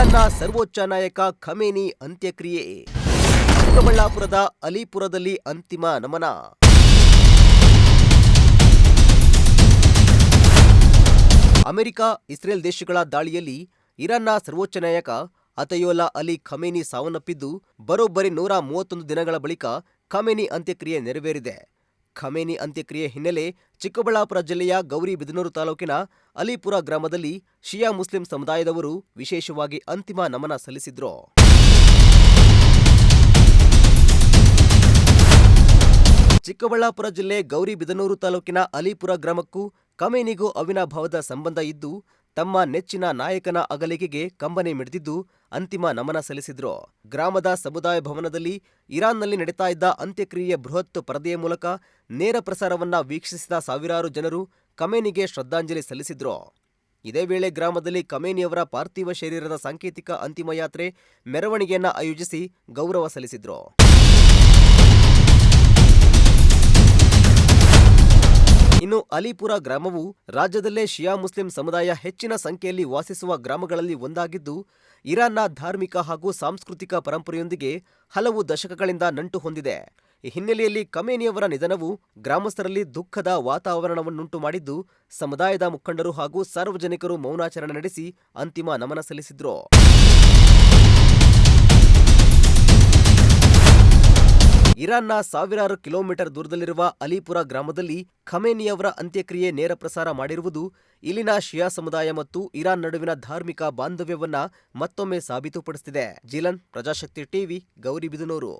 ಇರಾನ್ನ ಸರ್ವೋಚ್ಚ ನಾಯಕ ಖಮೇನಿ ಅಂತ್ಯಕ್ರಿಯೆ. ಚಿಕ್ಕಬಳ್ಳಾಪುರದ ಅಲಿಪುರದಲ್ಲಿ ಅಂತಿಮ ನಮನ. ಅಮೆರಿಕ, ಇಸ್ರೇಲ್ ದೇಶಗಳ ದಾಳಿಯಲ್ಲಿ ಇರಾನ್ನ ಸರ್ವೋಚ್ಚ ನಾಯಕ ಅತಯೋಲಾ ಅಲಿ ಖಮೇನಿ ಸಾವನ್ನಪ್ಪಿದ್ದು ಬರೋಬ್ಬರಿ 131 ದಿನಗಳ ಬಳಿಕ ಖಮೇನಿ ಅಂತ್ಯಕ್ರಿಯೆ ನೆರವೇರಿದೆ. ಖಮೇನಿ ಅಂತ್ಯಕ್ರಿಯೆ ಹಿನ್ನೆಲೆ ಚಿಕ್ಕಬಳ್ಳಾಪುರ ಜಿಲ್ಲೆಯ ಗೌರಿಬಿದನೂರು ತಾಲೂಕಿನ ಅಲಿಪುರ ಗ್ರಾಮದಲ್ಲಿ ಶಿಯಾ ಮುಸ್ಲಿಂ ಸಮುದಾಯದವರು ವಿಶೇಷವಾಗಿ ಅಂತಿಮ ನಮನ ಸಲ್ಲಿಸಿದ್ರು. ಚಿಕ್ಕಬಳ್ಳಾಪುರ ಜಿಲ್ಲೆ ಗೌರಿಬಿದನೂರು ತಾಲೂಕಿನ ಅಲಿಪುರ ಗ್ರಾಮಕ್ಕೂ ಖಮೇನಿಗೂ ಅವಿನಾಭಾವದ ಸಂಬಂಧ ಇದ್ದು, ತಮ್ಮ ನೆಚ್ಚಿನ ನಾಯಕನ ಅಗಲಿಕೆಗೆ ಕಂಬನಿ ಮಿಡಿದಿದ್ದು ಅಂತಿಮ ನಮನ ಸಲ್ಲಿಸಿದ್ರು. ಗ್ರಾಮದ ಸಮುದಾಯ ಭವನದಲ್ಲಿ ಇರಾನ್ನಲ್ಲಿ ನಡೀತಾ ಇದ್ದ ಅಂತ್ಯಕ್ರಿಯೆಯ ಬೃಹತ್ ಪರದೆಯ ಮೂಲಕ ನೇರ ಪ್ರಸಾರವನ್ನ ವೀಕ್ಷಿಸಿದ ಸಾವಿರಾರು ಜನರು ಖಮೇನಿಗೆ ಶ್ರದ್ಧಾಂಜಲಿ ಸಲ್ಲಿಸಿದ್ರು. ಇದೇ ವೇಳೆ ಗ್ರಾಮದಲ್ಲಿ ಖಮೇನಿಯವರ ಪಾರ್ಥಿವ ಶರೀರದ ಸಾಂಕೇತಿಕ ಅಂತಿಮ ಯಾತ್ರೆ ಮೆರವಣಿಗೆಯನ್ನ ಆಯೋಜಿಸಿ ಗೌರವ ಸಲ್ಲಿಸಿದ್ರು. ಇನ್ನು ಅಲಿಪುರ ಗ್ರಾಮವು ರಾಜ್ಯದಲ್ಲೇ ಶಿಯಾ ಮುಸ್ಲಿಂ ಸಮುದಾಯ ಹೆಚ್ಚಿನ ಸಂಖ್ಯೆಯಲ್ಲಿ ವಾಸಿಸುವ ಗ್ರಾಮಗಳಲ್ಲಿ ಒಂದಾಗಿದ್ದು, ಇರಾನ್ನ ಧಾರ್ಮಿಕ ಹಾಗೂ ಸಾಂಸ್ಕೃತಿಕ ಪರಂಪರೆಯೊಂದಿಗೆ ಹಲವು ದಶಕಗಳಿಂದ ನಂಟು ಹೊಂದಿದೆ. ಈ ಹಿನ್ನೆಲೆಯಲ್ಲಿ ಖಮೇನಿಯವರ ನಿಧನವು ಗ್ರಾಮಸ್ಥರಲ್ಲಿ ದುಃಖದ ವಾತಾವರಣವನ್ನುಂಟು ಮಾಡಿದ್ದು, ಸಮುದಾಯದ ಮುಖಂಡರು ಹಾಗೂ ಸಾರ್ವಜನಿಕರು ಮೌನಾಚರಣೆ ನಡೆಸಿ ಅಂತಿಮ ನಮನ ಸಲ್ಲಿಸಿದ್ರು. ಇರಾನ್ನ ಸಾವಿರಾರು ಕಿಲೋಮೀಟರ್ ದೂರದಲ್ಲಿರುವ ಅಲಿಪುರ ಗ್ರಾಮದಲ್ಲಿ ಖಮೇನಿಯವರ ಅಂತ್ಯಕ್ರಿಯೆ ನೇರ ಪ್ರಸಾರ ಮಾಡಿರುವುದು ಇಲ್ಲಿನ ಶಿಯಾ ಸಮುದಾಯ ಮತ್ತು ಇರಾನ್ ನಡುವಿನ ಧಾರ್ಮಿಕ ಬಾಂಧವ್ಯವನ್ನ ಮತ್ತೊಮ್ಮೆ ಸಾಬೀತುಪಡಿಸುತ್ತಿದೆ. ಜಿಲನ್, ಪ್ರಜಾಶಕ್ತಿ ಟಿವಿ, ಗೌರಿಬಿದನೂರು.